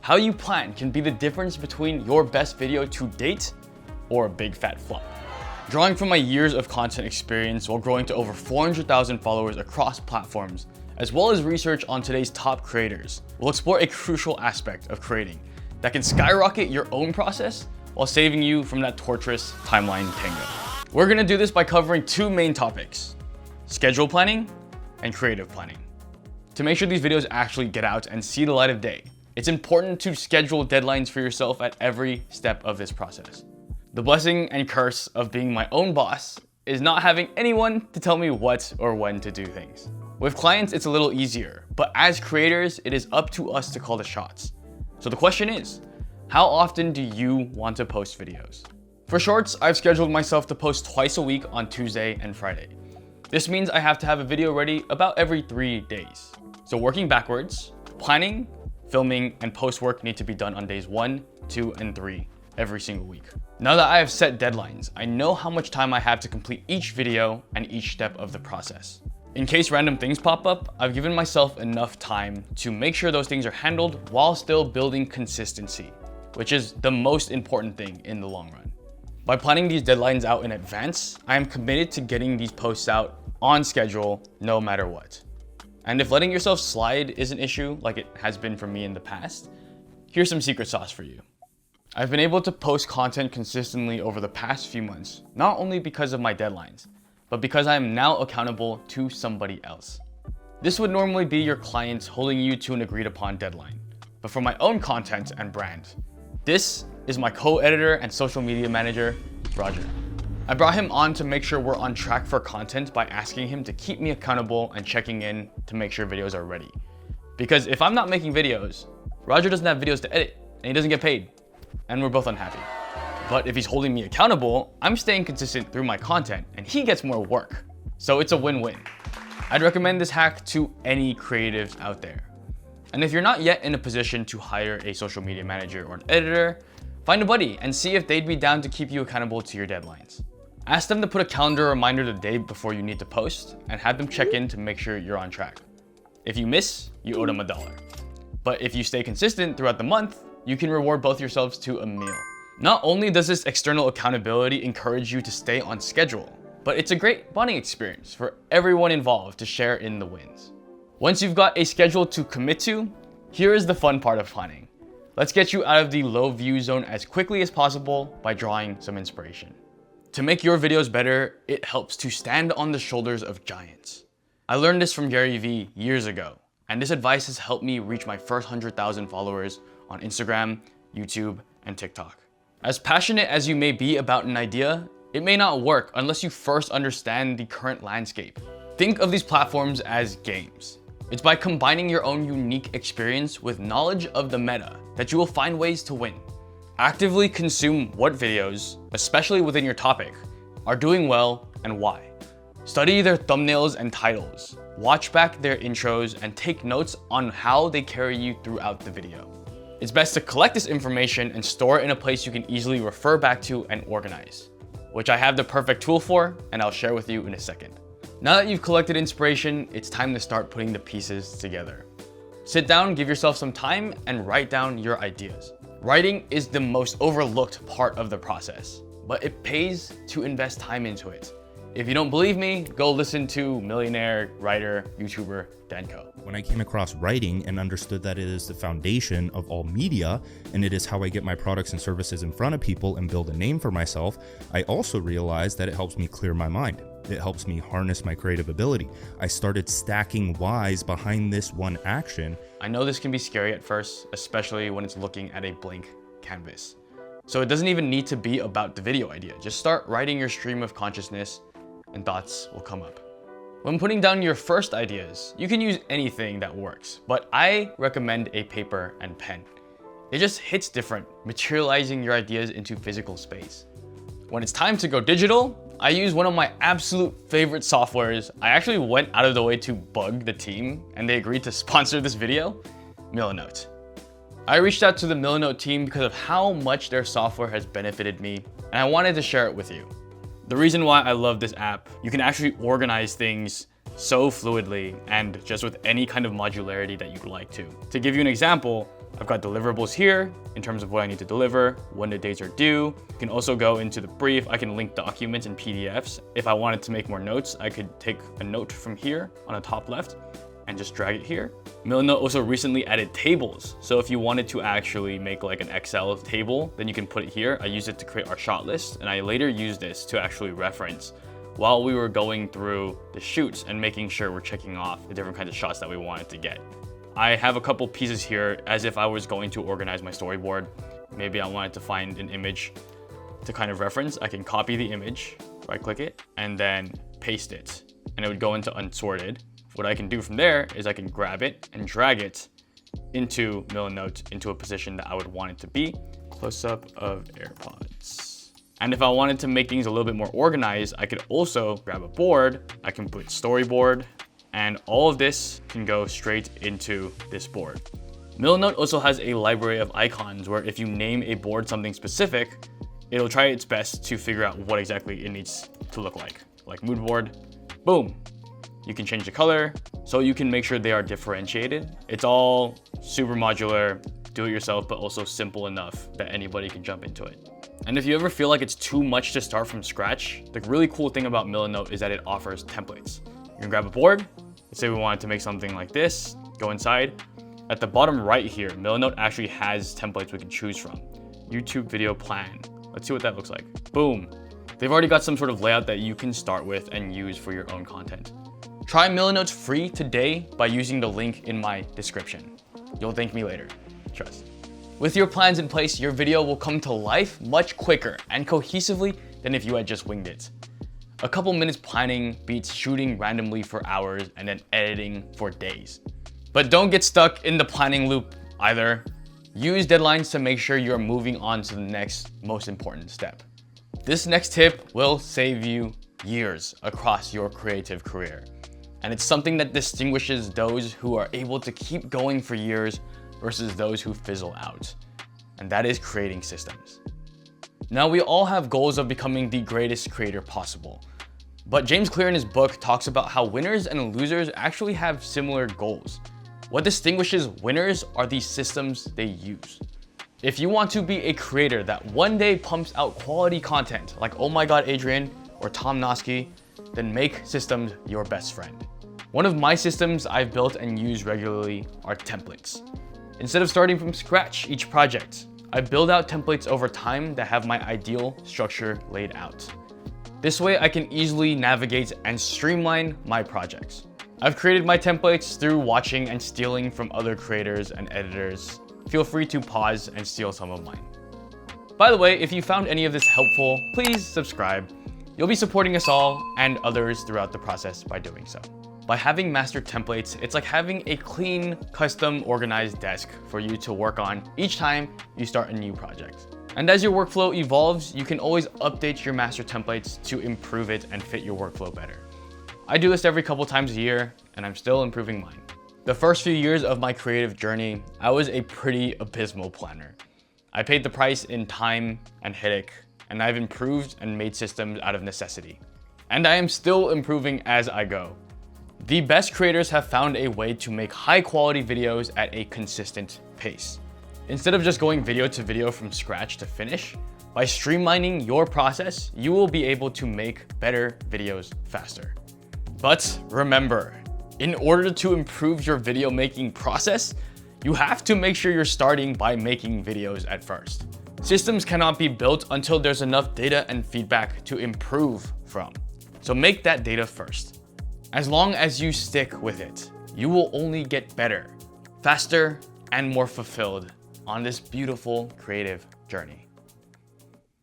How you plan can be the difference between your best video to date or a big fat flop. Drawing from my years of content experience while growing to over 400,000 followers across platforms, as well as research on today's top creators, we'll explore a crucial aspect of creating that can skyrocket your own process while saving you from that torturous timeline tango. We're gonna do this by covering two main topics: schedule planning and creative planning. To make sure these videos actually get out and see the light of day, it's important to schedule deadlines for yourself at every step of this process. The blessing and curse of being my own boss is not having anyone to tell me what or when to do things. With clients, it's a little easier, but as creators, it is up to us to call the shots. So the question is, how often do you want to post videos? For shorts, I've scheduled myself to post twice a week on Tuesday and Friday. This means I have to have a video ready about every 3 days. So working backwards, planning, filming, and post work need to be done on days 1, 2, and 3 every single week. Now that I have set deadlines, I know how much time I have to complete each video and each step of the process. In case random things pop up, I've given myself enough time to make sure those things are handled while still building consistency, which is the most important thing in the long run. By planning these deadlines out in advance, I am committed to getting these posts out on schedule no matter what. And if letting yourself slide is an issue, like it has been for me in the past, here's some secret sauce for you. I've been able to post content consistently over the past few months, not only because of my deadlines, but because I am now accountable to somebody else. This would normally be your clients holding you to an agreed upon deadline. But for my own content and brand, this is my co-editor and social media manager, Roger. I brought him on to make sure we're on track for content by asking him to keep me accountable and checking in to make sure videos are ready. Because if I'm not making videos, Roger doesn't have videos to edit and he doesn't get paid, and we're both unhappy. But if he's holding me accountable, I'm staying consistent through my content and he gets more work. So it's a win-win. I'd recommend this hack to any creatives out there. And if you're not yet in a position to hire a social media manager or an editor, find a buddy and see if they'd be down to keep you accountable to your deadlines. Ask them to put a calendar reminder the day before you need to post and have them check in to make sure you're on track. If you miss, you owe them $1. But if you stay consistent throughout the month, you can reward both yourselves to a meal. Not only does this external accountability encourage you to stay on schedule, but it's a great bonding experience for everyone involved to share in the wins. Once you've got a schedule to commit to, here is the fun part of planning. Let's get you out of the low view zone as quickly as possible by drawing some inspiration. To make your videos better, it helps to stand on the shoulders of giants. I learned this from Gary Vee years ago, and this advice has helped me reach my first 100,000 followers on Instagram, YouTube, and TikTok. As passionate as you may be about an idea, it may not work unless you first understand the current landscape. Think of these platforms as games. It's by combining your own unique experience with knowledge of the meta that you will find ways to win. Actively consume what videos, especially within your topic, are doing well and why. Study their thumbnails and titles, watch back their intros, and take notes on how they carry you throughout the video. It's best to collect this information and store it in a place you can easily refer back to and organize, which I have the perfect tool for, and I'll share with you in a second. Now that you've collected inspiration, it's time to start putting the pieces together. Sit down, give yourself some time, and write down your ideas. Writing is the most overlooked part of the process, but it pays to invest time into it. If you don't believe me, go listen to millionaire, writer, YouTuber, Danko. When I came across writing and understood that it is the foundation of all media, and it is how I get my products and services in front of people and build a name for myself, I also realized that it helps me clear my mind. It helps me harness my creative ability. I started stacking whys behind this one action. I know this can be scary at first, especially when it's looking at a blank canvas. So it doesn't even need to be about the video idea. Just start writing your stream of consciousness and thoughts will come up. When putting down your first ideas, you can use anything that works, but I recommend a paper and pen. It just hits different, materializing your ideas into physical space. When it's time to go digital, I use one of my absolute favorite softwares. I actually went out of the way to bug the team and they agreed to sponsor this video, Milanote. I reached out to the Milanote team because of how much their software has benefited me, and I wanted to share it with you. The reason why I love this app, you can actually organize things so fluidly and just with any kind of modularity that you'd like to. To give you an example, I've got deliverables here in terms of what I need to deliver, when the dates are due. You can also go into the brief. I can link documents and PDFs. If I wanted to make more notes, I could take a note from here on the top left and just drag it here. Milanote also recently added tables. So if you wanted to actually make like an Excel table, then you can put it here. I used it to create our shot list, and I later used this to actually reference while we were going through the shoots and making sure we're checking off the different kinds of shots that we wanted to get. I have a couple pieces here as if I was going to organize my storyboard. Maybe I wanted to find an image to kind of reference. I can copy the image, right click it, and then paste it, and it would go into unsorted. What I can do from there is I can grab it and drag it into Milanote into a position that I would want it to be. Close up of AirPods. And if I wanted to make things a little bit more organized, I could also grab a board. I can put storyboard, and all of this can go straight into this board. Milanote also has a library of icons where if you name a board something specific, it'll try its best to figure out what exactly it needs to look like mood board, boom. You can change the color, so you can make sure they are differentiated. It's all super modular, do it yourself, but also simple enough that anybody can jump into it. And if you ever feel like it's too much to start from scratch, the really cool thing about Milanote is that it offers templates. You can grab a board. Let's say we wanted to make something like this, go inside. At the bottom right here, Milanote actually has templates we can choose from. YouTube video plan. Let's see what that looks like. Boom. They've already got some sort of layout that you can start with and use for your own content. Try Milanote free today by using the link in my description. You'll thank me later, trust. With your plans in place, your video will come to life much quicker and cohesively than if you had just winged it. A couple minutes planning beats shooting randomly for hours and then editing for days. But don't get stuck in the planning loop either. Use deadlines to make sure you're moving on to the next most important step. This next tip will save you years across your creative career. And it's something that distinguishes those who are able to keep going for years versus those who fizzle out. And that is creating systems. Now, we all have goals of becoming the greatest creator possible. But James Clear in his book talks about how winners and losers actually have similar goals. What distinguishes winners are the systems they use. If you want to be a creator that one day pumps out quality content like Oh My God Adrian or Tom Nosky, then make systems your best friend. One of my systems I've built and use regularly are templates. Instead of starting from scratch each project, I build out templates over time that have my ideal structure laid out. This way I can easily navigate and streamline my projects. I've created my templates through watching and stealing from other creators and editors. Feel free to pause and steal some of mine. By the way, if you found any of this helpful, please subscribe. You'll be supporting us all and others throughout the process by doing so. By having master templates, it's like having a clean, custom, organized desk for you to work on each time you start a new project. And as your workflow evolves, you can always update your master templates to improve it and fit your workflow better. I do this every couple times a year, and I'm still improving mine. The first few years of my creative journey, I was a pretty abysmal planner. I paid the price in time and headache, and I've improved and made systems out of necessity. And I am still improving as I go. The best creators have found a way to make high quality videos at a consistent pace. Instead of just going video to video from scratch to finish, by streamlining your process, you will be able to make better videos faster. But remember, in order to improve your video making process, you have to make sure you're starting by making videos at first. Systems cannot be built until there's enough data and feedback to improve from. So make that data first. As long as you stick with it, you will only get better, faster, and more fulfilled on this beautiful creative journey.